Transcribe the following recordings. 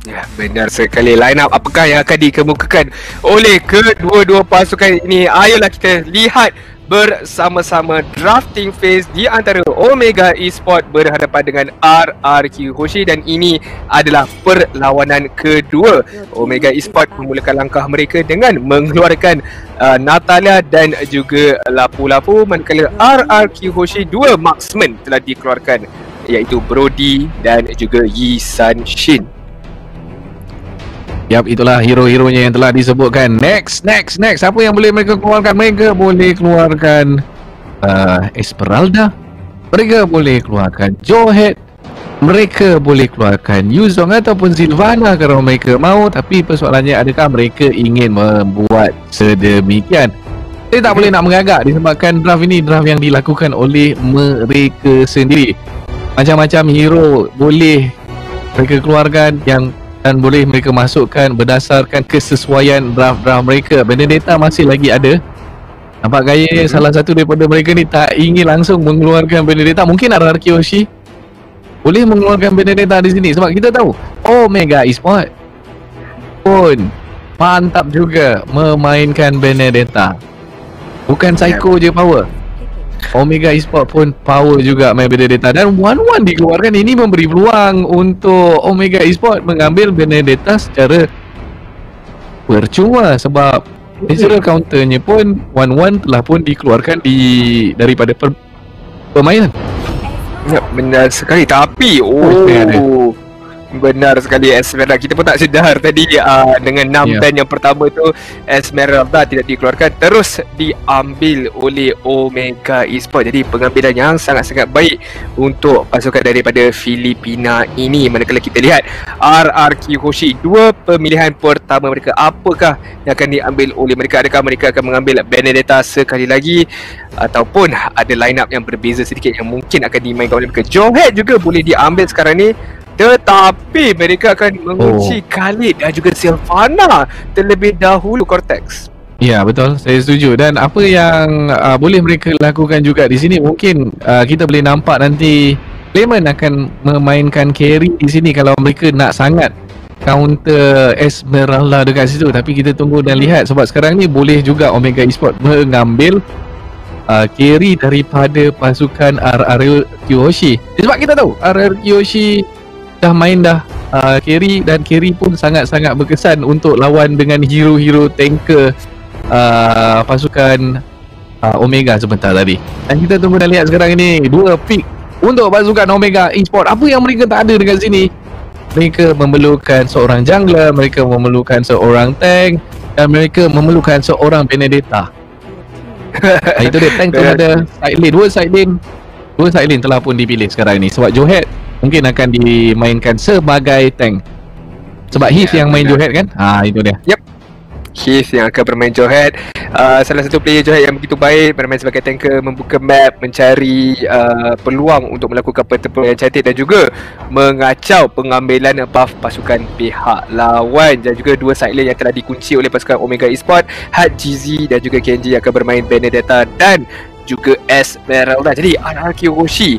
Ya, benar sekali. Line up apakah yang akan dikemukakan oleh kedua-dua pasukan ini? Ayolah kita lihat bersama-sama drafting phase di antara Omega Esports berhadapan dengan RRQ Hoshi, dan ini adalah perlawanan kedua. Omega Esports memulakan langkah mereka dengan mengeluarkan Natalia dan juga Lapu-Lapu, manakala RRQ Hoshi dua marksman telah dikeluarkan, iaitu Brody dan juga Yi San Shin. Yap, itulah hero-heronya yang telah disebutkan. Next. Apa yang boleh mereka keluarkan? Mereka boleh keluarkan Esmeralda. Mereka boleh keluarkan Johead. Mereka boleh keluarkan Yuzong ataupun Sylvana kalau mereka mahu. Tapi persoalannya, adakah mereka ingin membuat sedemikian? Saya tak boleh nak mengagak disebabkan draft ini draft yang dilakukan oleh mereka sendiri. Macam-macam hero boleh mereka keluarkan dan boleh mereka masukkan berdasarkan kesesuaian draft-draft mereka. Benedetta masih lagi ada. Nampak gaya salah satu daripada mereka ni tak ingin langsung mengeluarkan Benedetta. Mungkin RRQ Hoshi boleh mengeluarkan Benedetta di sini sebab kita tahu Omega Esports pun mantap juga memainkan Benedetta. Bukan Psycho je power, Omega Esports pun power juga main Benedetta, dan 1-1 dikeluarkan. Ini memberi peluang untuk Omega Esports mengambil Benedetta secara percuma sebab natural counternya pun 1-1 telah pun dikeluarkan daripada permainan. Ya, benar sekali. Tapi benar sekali Esmeralda. Kita pun tak sedar tadi dengan 6 band yang pertama tu Esmeralda tidak dikeluarkan, terus diambil oleh Omega Esports. Jadi pengambilan yang sangat-sangat baik untuk pasukan daripada Filipina ini. Manakala kita lihat RRQ Hoshi, dua pemilihan pertama mereka, apakah yang akan diambil oleh mereka? Adakah mereka akan mengambil Benedetta sekali lagi ataupun ada line up yang berbeza sedikit yang mungkin akan dimainkan oleh mereka? Johead juga boleh diambil sekarang ni, tetapi mereka akan mengunci Khalid dan juga Sylvana terlebih dahulu Cortex. Ya, betul, saya setuju. Dan apa yang boleh mereka lakukan juga di sini, mungkin kita boleh nampak nanti Clement akan memainkan carry di sini kalau mereka nak sangat counter Esmeralda dekat situ. Tapi kita tunggu dan lihat sebab sekarang ni boleh juga Omega Esports mengambil carry daripada pasukan RRQ Hoshi. Sebab kita tahu RRQ Hoshi dah main carry, dan carry pun sangat-sangat berkesan untuk lawan dengan hero-hero tanker pasukan Omega sebentar tadi. Dan kita tunggu dan lihat sekarang ini dua pick untuk pasukan Omega Esports. Apa yang mereka tak ada dekat sini? Mereka memerlukan seorang jungler, mereka memerlukan seorang tank, dan mereka memerlukan seorang Benedetta. Itu dia, tank tu ada side lane, dua side lane telah pun dipilih sekarang ni sebab Johead mungkin akan dimainkan sebagai tank sebab Heath yang main Johead kan. Itu dia. Yep, Heath yang akan bermain Johead. Salah satu player Johead yang begitu baik, bermain sebagai tanker, membuka map, mencari peluang untuk melakukan pertempuran yang cantik dan juga mengacau pengambilan buff pasukan pihak lawan. Dan juga dua side lane yang telah dikunci oleh pasukan Omega Esports, Hat GZ dan juga Kenji akan bermain Benedetta dan juga Esmeralda. Jadi RRQ Hoshi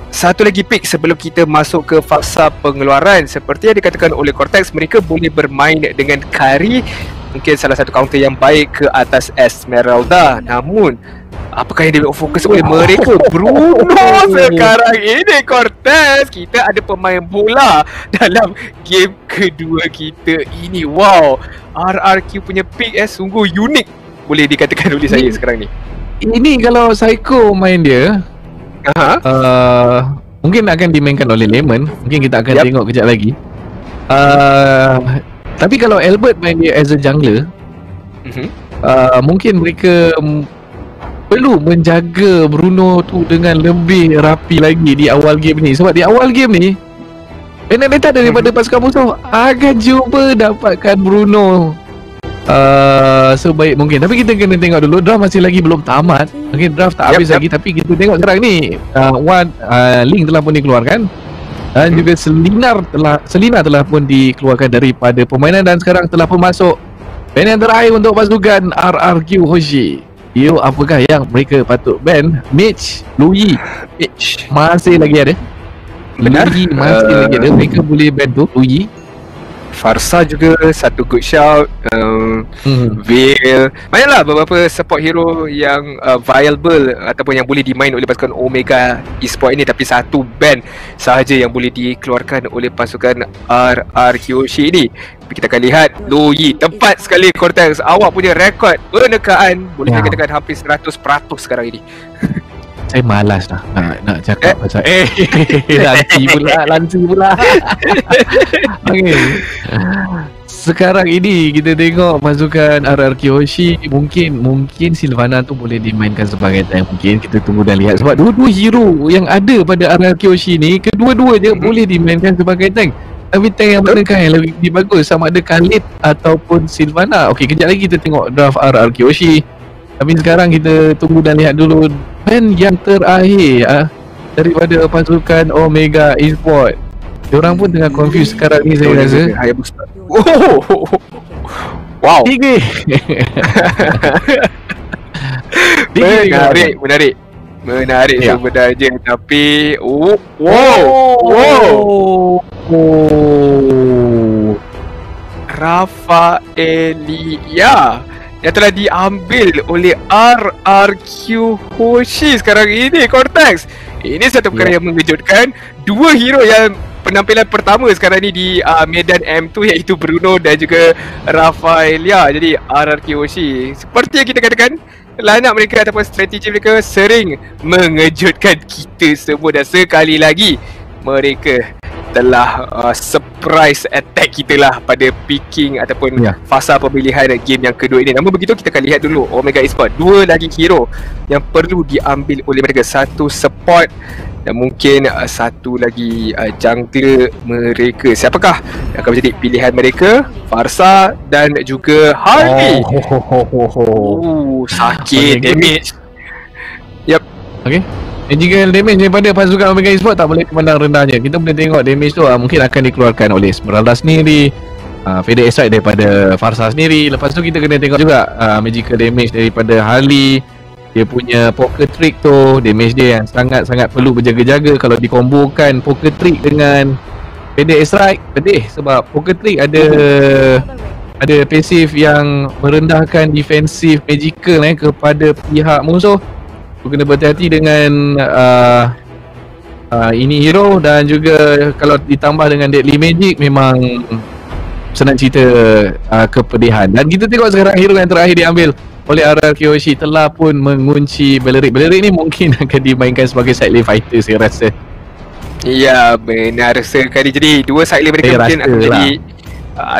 satu lagi pick sebelum kita masuk ke fasa pengeluaran. Seperti yang dikatakan oleh Cortex, mereka boleh bermain dengan Kari, mungkin salah satu counter yang baik ke atas Esmeralda. Namun apakah yang fokus oleh mereka? Bruno sekarang ini Cortex, kita ada pemain bola dalam game kedua kita ini. Wow, RRQ punya pick sungguh unik boleh dikatakan oleh saya sekarang ni. Ini kalau Psycho main dia, mungkin akan dimainkan oleh Lemon. Mungkin kita akan tengok kejap lagi. Tapi kalau Albert main dia as a jungler, mungkin mereka perlu menjaga Bruno tu dengan lebih rapi lagi di awal game ni. Sebab di awal game ni Benedetta daripada pasukan musuh akan cuba dapatkan Bruno sebaik mungkin. Tapi kita kena tengok dulu, draft masih lagi belum tamat. Mungkin draft tak habis lagi. Tapi kita tengok sekarang ni Link telah pun dikeluarkan, dan juga Selina telah pun dikeluarkan daripada permainan, dan sekarang telah pun masuk ban yang terakhir untuk pasukan RRQ Hoshi. Apakah yang mereka patut ban? Mitch, Louis masih lagi ada. Louis masih lagi ada. Mereka boleh ban tu Louis. Farsa juga satu good shout. Veil, banyaklah beberapa support hero yang viable ataupun yang boleh dimain oleh pasukan Omega Esports ini, tapi satu ban sahaja yang boleh dikeluarkan oleh pasukan RR Kyoshi ini. Kita akan lihat Loyi, tepat sekali Cortex, awak punya rekod penekaan boleh dikatakan hampir 100% sekarang ini. Saya malas lah nak cakap pasal lanci pula. Okay. Sekarang ini kita tengok pasukan RR Kyoshi, mungkin Sylvana tu boleh dimainkan sebagai tank. Mungkin kita tunggu dan lihat, sebab dua-dua hero yang ada pada RR Kyoshi ni, kedua-duanya boleh dimainkan sebagai tank. Tapi tank yang manakah yang lebih bagus, sama ada Khalid ataupun Sylvana? Okey, kejap lagi kita tengok draft RR Kyoshi. Tapi sekarang kita tunggu dan lihat dulu ban yang terakhir daripada pasukan Omega Esports. Diorang pun tengah confused sekarang ni, saya rasa. Oh, wow. Tinggi. Menarik ya. sebenarnya, tapi wow. Rafaelia yang telah diambil oleh RR Kyoshi sekarang ini, Cortex. Ini satu perkara yang mengejutkan. Dua hero yang penampilan pertama sekarang ni di medan M2, iaitu Bruno dan juga Rafaelia. Jadi RR Kyoshi, seperti yang kita katakan, line up mereka ataupun strategi mereka sering mengejutkan kita semua, dan sekali lagi mereka telah surprise attack kita lah pada picking ataupun fasa pemilihan game yang kedua ini. Namun begitu, kita akan lihat dulu Omega Esports, dua lagi hero yang perlu diambil oleh mereka. Satu support dan mungkin satu lagi jungler mereka. Siapakah yang akan menjadi pilihan mereka? Farsa dan juga Harvey. Sakit damage. Yep. Okay. Magical damage daripada pasukan Omega Esports tak boleh dipandang rendahnya. Kita boleh tengok damage tu mungkin akan dikeluarkan oleh Esmeralda sendiri, Fade Strike daripada Farsa sendiri. Lepas tu kita kena tengok juga magical damage daripada Harley. Dia punya poker trick tu, damage dia yang sangat-sangat perlu berjaga-jaga. Kalau dikombokan poker trick dengan Fade Strike, pedih. Sebab poker trick ada pasif yang merendahkan defensif magical kepada pihak musuh. Kena berhati-hati dengan ini hero, dan juga kalau ditambah dengan deadly magic, memang senang cerita kepedihan. Dan kita tengok sekarang hero yang terakhir diambil oleh RR Kyoshi telah pun mengunci Balerik. Balerik ni mungkin akan dimainkan sebagai side lane fighter, saya rasa. Ya, benar sekali. Jadi dua side lane mereka mungkin akan jadi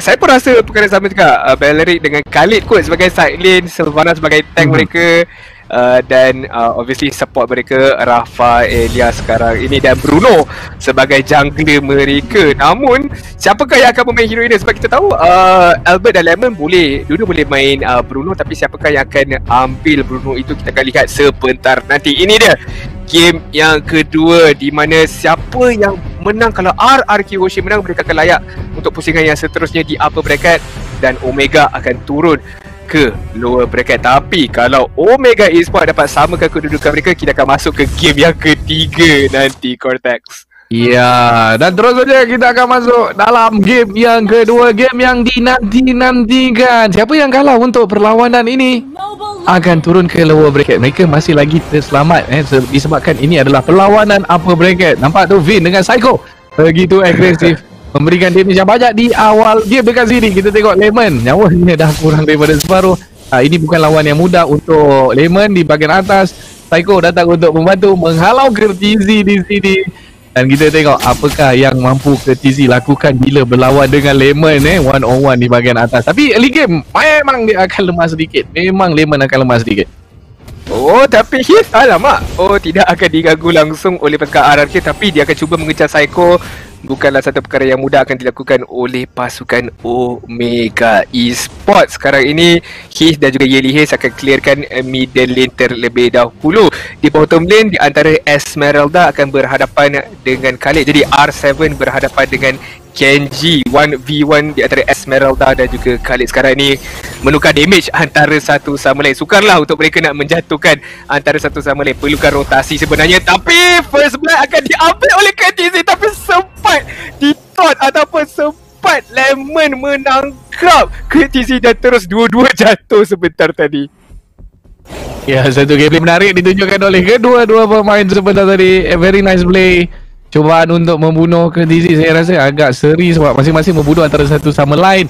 saya pun rasa perkara sama juga. Balerik dengan Khalid kot sebagai side lane, Sylvana sebagai tank mereka. Dan obviously support mereka Rafaelia sekarang ini, dan Bruno sebagai jungler mereka. Namun siapakah yang akan bermain hero ini? Sebab kita tahu Albert dan Lemon boleh main Bruno, tapi siapakah yang akan ambil Bruno itu kita akan lihat sebentar nanti. Ini dia game yang kedua, di mana siapa yang menang, kalau RR Kyoshi menang, mereka akan layak untuk pusingan yang seterusnya di upper bracket, dan Omega akan turun ke lower bracket. Tapi kalau Omega Esports dapat samakan kedudukan mereka, kita akan masuk ke game yang ketiga nanti, Cortex. Ya, dan terus saja kita akan masuk dalam game yang kedua, game yang dinanti-nantikan. Siapa yang kalah untuk perlawanan ini akan turun ke lower bracket. Mereka masih lagi terselamat disebabkan ini adalah perlawanan upper bracket. Nampak tu Vin dengan Psycho begitu agresif, memberikan damage yang banyak di awal game dekat sini. Kita tengok Lemon, nyawanya dah kurang daripada separuh. Ini bukan lawan yang mudah untuk Lemon di bahagian atas. Psycho datang untuk membantu menghalau Kertizi di sini. Dan kita tengok apakah yang mampu Kertizi lakukan bila berlawan dengan Lemon one on one di bahagian atas. Tapi early game memang dia akan lemah sedikit. Memang Lemon akan lemah sedikit. Oh, tapi Heath, alamak. Oh, tidak akan diganggu langsung oleh pasukan RRQ, tapi dia akan cuba mengejar Psycho. Bukanlah satu perkara yang mudah akan dilakukan oleh pasukan Omega Esports. Sekarang ini Heath dan juga Yeli Hayes akan clearkan middle lane terlebih dahulu. Di bottom lane, di antara Esmeralda akan berhadapan dengan Khalid. Jadi R7 berhadapan dengan Kenji. 1v1 di antara Esmeralda dan juga Khalid. Sekarang ni menukar damage antara satu sama lain. Sukarlah untuk mereka nak menjatuhkan antara satu sama lain. Perlukan rotasi sebenarnya, tapi first blood akan diambil oleh KTZ. Tapi sempat di-taunt ataupun sempat Lemon Lemon menangkap KTC dan terus dua-dua jatuh sebentar tadi. Ya, satu gameplay menarik ditunjukkan oleh kedua-dua pemain sebentar tadi. A very nice play. Cubaan untuk membunuh KTC saya rasa agak seri sebab masing-masing membunuh antara satu sama lain.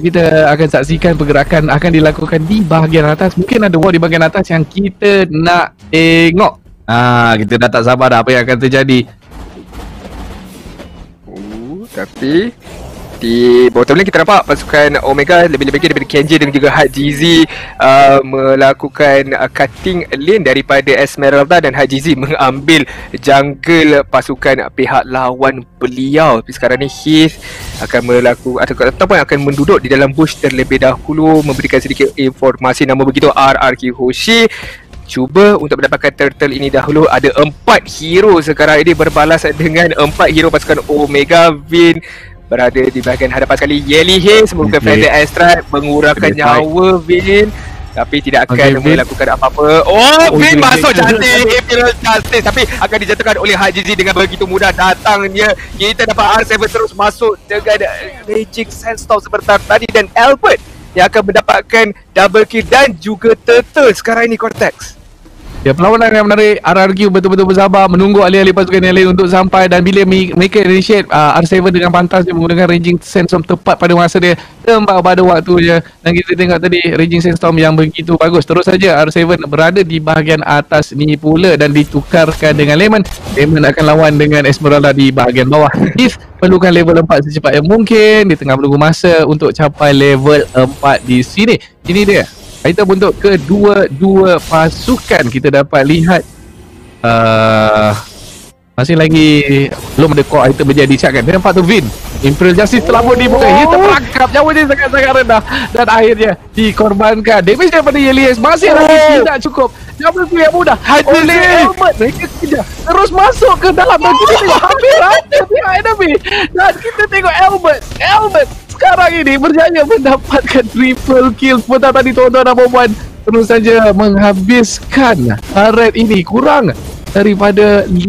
Kita akan saksikan pergerakan akan dilakukan di bahagian atas. Mungkin ada war di bahagian atas yang kita nak tengok. Kita dah tak sabar dah apa yang akan terjadi. Tapi di bottom lane kita nampak pasukan Omega lebih-lebih daripada Kenji dan juga Hak GZ melakukan cutting lane daripada Esmeralda, dan Hak GZ mengambil jungle pasukan pihak lawan beliau. Tapi sekarang ni Heath akan melakukan ataupun akan menduduk di dalam bush terlebih dahulu, memberikan sedikit informasi. Nama begitu RRQ Hoshi cuba untuk mendapatkan turtle ini dahulu. Ada 4 hero sekarang ini berbalas dengan 4 hero pasukan Omega. Vin berada di bahagian hadapan sekali. Yelly Haze membuka Friendly Airstrike, mengurangkan nyawa Vin, tapi tidak akan melakukan apa-apa. Vin masuk cantik Imperial Justice, tapi akan dijatuhkan oleh Hak GZ dengan begitu mudah datangnya. Kita dapat R7 terus masuk dengan Raging Sandstorm sebentar tadi, dan Albert yang akan mendapatkan double kill dan juga turtle sekarang ini Cortex. Ya, perlawanan yang menarik. RRQ betul-betul bersabar menunggu alih-alih pasukan yang lain untuk sampai, dan bila mereka initiate R7 dengan pantas dia menggunakan Raging Sandstorm tepat pada masa dia, tempat pada waktunya. Dan kita tengok tadi Raging Sandstorm yang begitu bagus. Terus saja R7 berada di bahagian atas ni pula dan ditukarkan dengan Lemon. Lemon akan lawan dengan Esmeralda di bahagian bawah. If perlukan level 4 secepat yang mungkin, di tengah menunggu masa untuk capai level 4 di sini. Ini dia item untuk kedua-dua pasukan. Kita dapat lihat masih lagi belum ada core item menjadi cat kan. Dia nampak tu Vin Imperial Justice telah pun dibuka. Ia terperangkap, nyawa dia sangat-sangat rendah dan akhirnya dikorbankan. Damage daripada Yelias masih lagi tidak cukup. Double kill yang mudah oleh Helmet. Mereka kejar terus masuk ke dalam, dan kita tengok hampir ada pihak enemy, dan kita tengok Helmet sekarang ini berjaya mendapatkan triple kill. Sebentar tadi tuan-tuan dan puan terus saja menghabiskan turret ini kurang daripada 5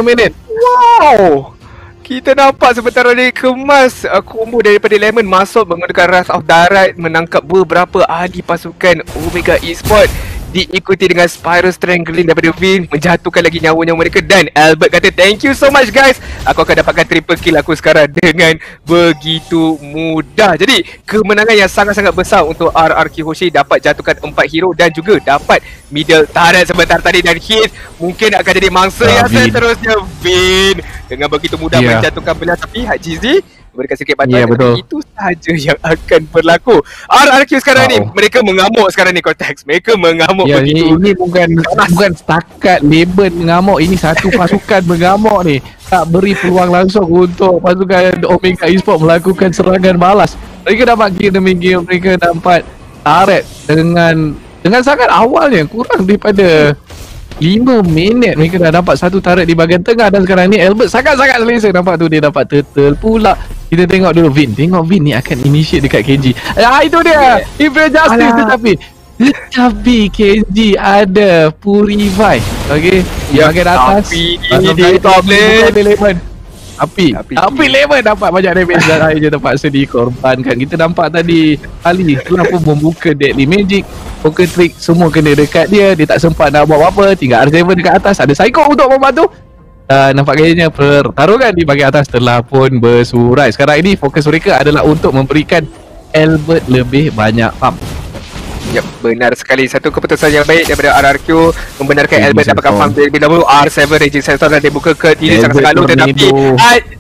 minit. Wow, kita nampak sebentar tadi kemas combo daripada Lemon masuk menggunakan Wrath of Darat, menangkap beberapa ahli pasukan Omega Esports, diikuti dengan Spiral Strangling daripada Vin, menjatuhkan lagi nyawa-nyawa mereka. Dan Albert kata thank you so much guys, aku akan dapatkan triple kill aku sekarang dengan begitu mudah. Jadi kemenangan yang sangat-sangat besar untuk RRQ Hoshi, dapat jatuhkan 4 hero dan juga dapat middle turret sebentar tadi. Dan Heath mungkin akan jadi mangsa yang seterusnya. Vin dengan begitu mudah menjatuhkan belah, tapi Hak GZ berikan sedikit bantuan. Itu sahaja yang akan berlaku. RRQ sekarang ni mereka mengamuk sekarang ni Cortex. Mereka mengamuk begitu. Ini bukan setakat Lemon mengamuk, ini satu pasukan mengamuk ni. Tak beri peluang langsung untuk pasukan Omega Esports melakukan serangan balas. Mereka dapat kill demi kill, mereka dapat turret dengan sangat awalnya, kurang daripada 5 minit mereka dah dapat satu turret di bahagian tengah. Dan sekarang ni Albert sangat-sangat selesa. Nampak tu dia dapat turtle pula. Kita tengok dulu Vin. Tengok Vin ni akan initiate dekat KG. Itu dia Imperial Justice. Tetapi KG ada Purify. Okay, di bahagian atas di top lane Tapi Lemon dapat banyak damage dan akhirnya terpaksa dikorbankan. Kita nampak tadi Ali telah pun membuka Deadly Magic, Poker Trick, semua kena dekat dia. Dia tak sempat nak buat apa-apa. Tinggal R7 dekat atas, ada Psycho untuk membantu. Nampak kayaknya pertarungan di bahagian atas telah pun bersurai. Sekarang ini fokus mereka adalah untuk memberikan Albert lebih banyak farm. Ya, benar sekali. Satu keputusan yang baik daripada RRQ membenarkan Albert dapatkan farm terlebih dahulu. R7 Raging Sandstorm dan dia buka ke diri sangat-sangat lalu, tetapi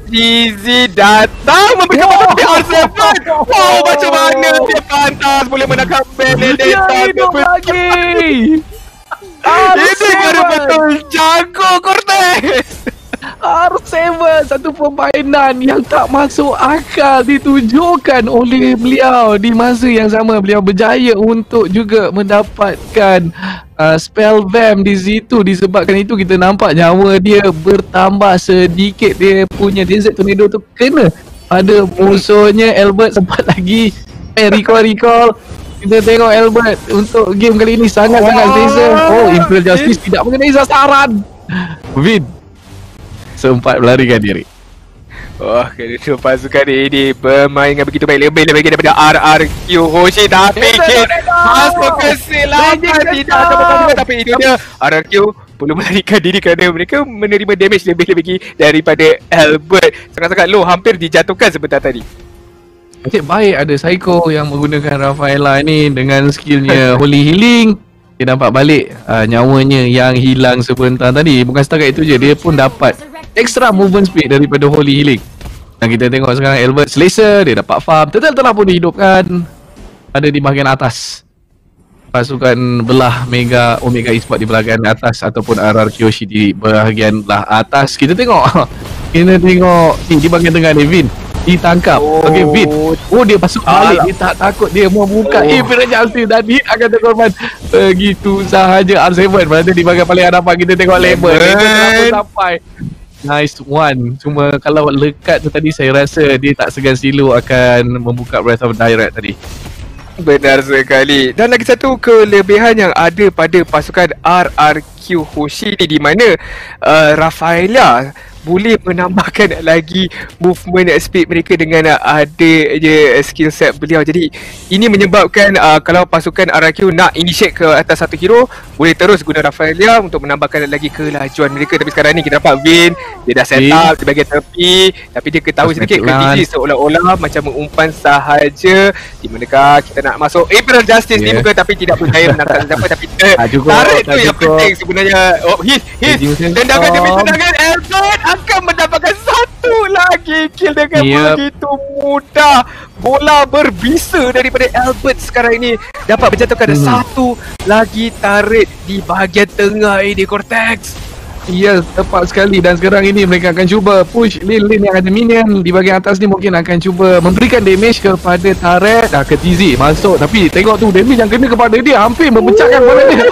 GZ datang memberikan bantuan kepada R7. Wow, macam mana dia pantas boleh menangkap Benedetta. Dia hidup lagi. Ini betul jago Cortex. R7, satu permainan yang tak masuk akal ditunjukkan oleh beliau. Di masa yang sama beliau berjaya untuk juga mendapatkan spell vamp di situ. Disebabkan itu kita nampak nyawa dia bertambah sedikit. Dia punya Desert Tornado tu kena pada musuhnya. Albert sempat lagi recall. Kita tengok Albert untuk game kali ini sangat-sangat selesa. Imperial Justice tidak mengenai sasaran. Vin sempat melarikan diri. Wah, kedua pasukan ini bermain dengan begitu baik, lebih daripada RRQ Hoshi, tapi masuk ke silapan, tidak ada pertandingan, tapi itu dia RRQ perlu melarikan diri kerana mereka menerima damage lebih daripada Albert. Sangat-sangat low, hampir dijatuhkan sebentar tadi. Nasib baik ada Psycho yang menggunakan Rafaela ni dengan skillnya Holy Healing. Dia dapat balik nyawanya yang hilang sebentar tadi. Bukan setakat itu je, dia pun dapat extra movement speed daripada Holy Healing. Dan kita tengok sekarang Albert Slayer, dia dapat farm. Telah pun dihidupkan. Ada di bahagian atas. Pasukan belah Omega Esports di bahagian atas ataupun RRQ Hoshi di bahagian belah atas. Kita tengok ni di bahagian tengah ni Vin ditangkap. Okey, Vin. Dia masuk balik. Dia tak takut. Dia mau buka Imperial Justice dan hit akan terkorban. Begitu sahaja R7 berada di bahagian paling hadapan. Kita tengok Label sampai. Nice one. Cuma kalau lekat tu tadi saya rasa dia tak segan silu akan membuka Breath of Direct tadi. Benar sekali. Dan lagi satu kelebihan yang ada pada pasukan RRQ Hoshi ni, di mana Rafaela boleh menambahkan lagi movement speed mereka dengan ada je skill set beliau. Jadi ini menyebabkan kalau pasukan RRQ nak initiate ke atas satu hero, boleh terus guna Rafaela untuk menambahkan lagi kelajuan mereka. Tapi sekarang ni kita dapat Vin, dia dah set up di bahagian tepi, tapi dia ketahui sedikit ke DJ seolah-olah macam mengumpan sahaja. Di manakah kita nak masuk Imperial Justice ni bukan, tapi tidak berjaya menangkap siapa. Tapi tarik tu yang penting sebenarnya. Tendangan demi tendangan, Albert akan mendapatkan satu lagi kill dengan begitu mudah. Bola berbisa daripada Albert sekarang ini dapat menjatuhkan satu lagi tarik di bahagian tengah ini, Cortex. Ya, tepat sekali. Dan sekarang ini mereka akan cuba push lane yang ada minion di bahagian atas ni. Mungkin akan cuba memberikan damage kepada turret. Ke TZ masuk, tapi tengok tu damage yang kena kepada dia hampir memecahkan bola dia.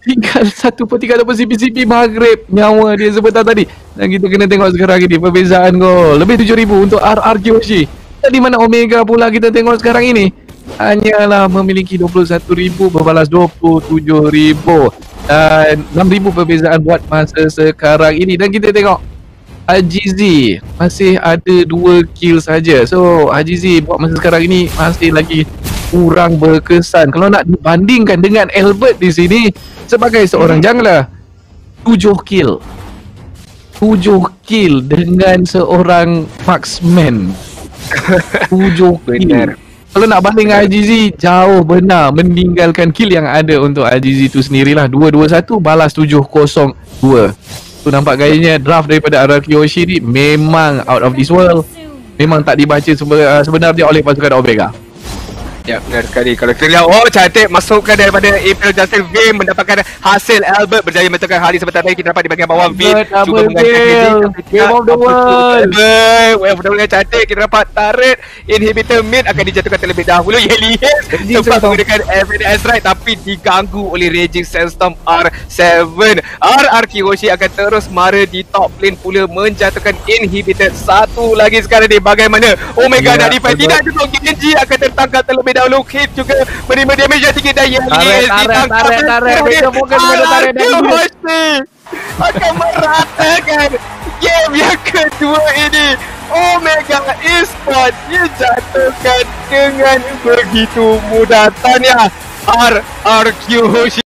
Tinggal 1/3 ataupun CP Maghrib nyawa dia sebentar tadi. Dan kita kena tengok sekarang ini perbezaan gol. Lebih 7,000 untuk RRQ Hoshi. Di mana Omega pula kita tengok sekarang ini hanyalah memiliki 21,000 berbalas 27,000. Dan 6,000 perbezaan buat masa sekarang ini. Dan kita tengok AGZ masih ada 2 kill saja. So AGZ buat masa sekarang ini masih lagi kurang berkesan. Kalau nak dibandingkan dengan Albert di sini sebagai seorang jungler, 7 kill dengan seorang marksman. 7 kill. Kalau nak banding dengan AGZ, jauh benar meninggalkan kill yang ada untuk AGZ tu sendirilah. 221 balas 702. Tu nampak gayanya draft daripada RRQ Hoshi ni memang out of this world. Memang tak dibaca sebenarnya oleh pasukan Omega. Ya, benar sekali. Kalau kita lihat, cantik masukkan daripada Imperial Justice. Vin mendapatkan hasil. Albert berjaya menentukan hari sebentar tadi. Kita dapat di bahagian bawah. Vin cuba mengangkat Game of the World. Wave of the World yang cantik. Kita dapat turret inhibitor mid akan dijatuhkan terlebih dahulu. Yelies sempat menggunakan Everyday Strike tapi diganggu oleh Raging Sandstorm R7. RRQ Hoshi akan terus mara di top lane pula menjatuhkan inhibitor satu lagi sekarang ni. Bagaimana Omega nak defend? Tidak cukup. Genji akan tertangkap terlebih dahulu. Hit juga menerima damage yang tinggi dan Yelies tarik mereka mungkin tarik dan Hoshi akan meratakan game yang kedua ini. Omega Esports dijatuhkan dengan begitu mudah. Tahniah RRQ Hoshi.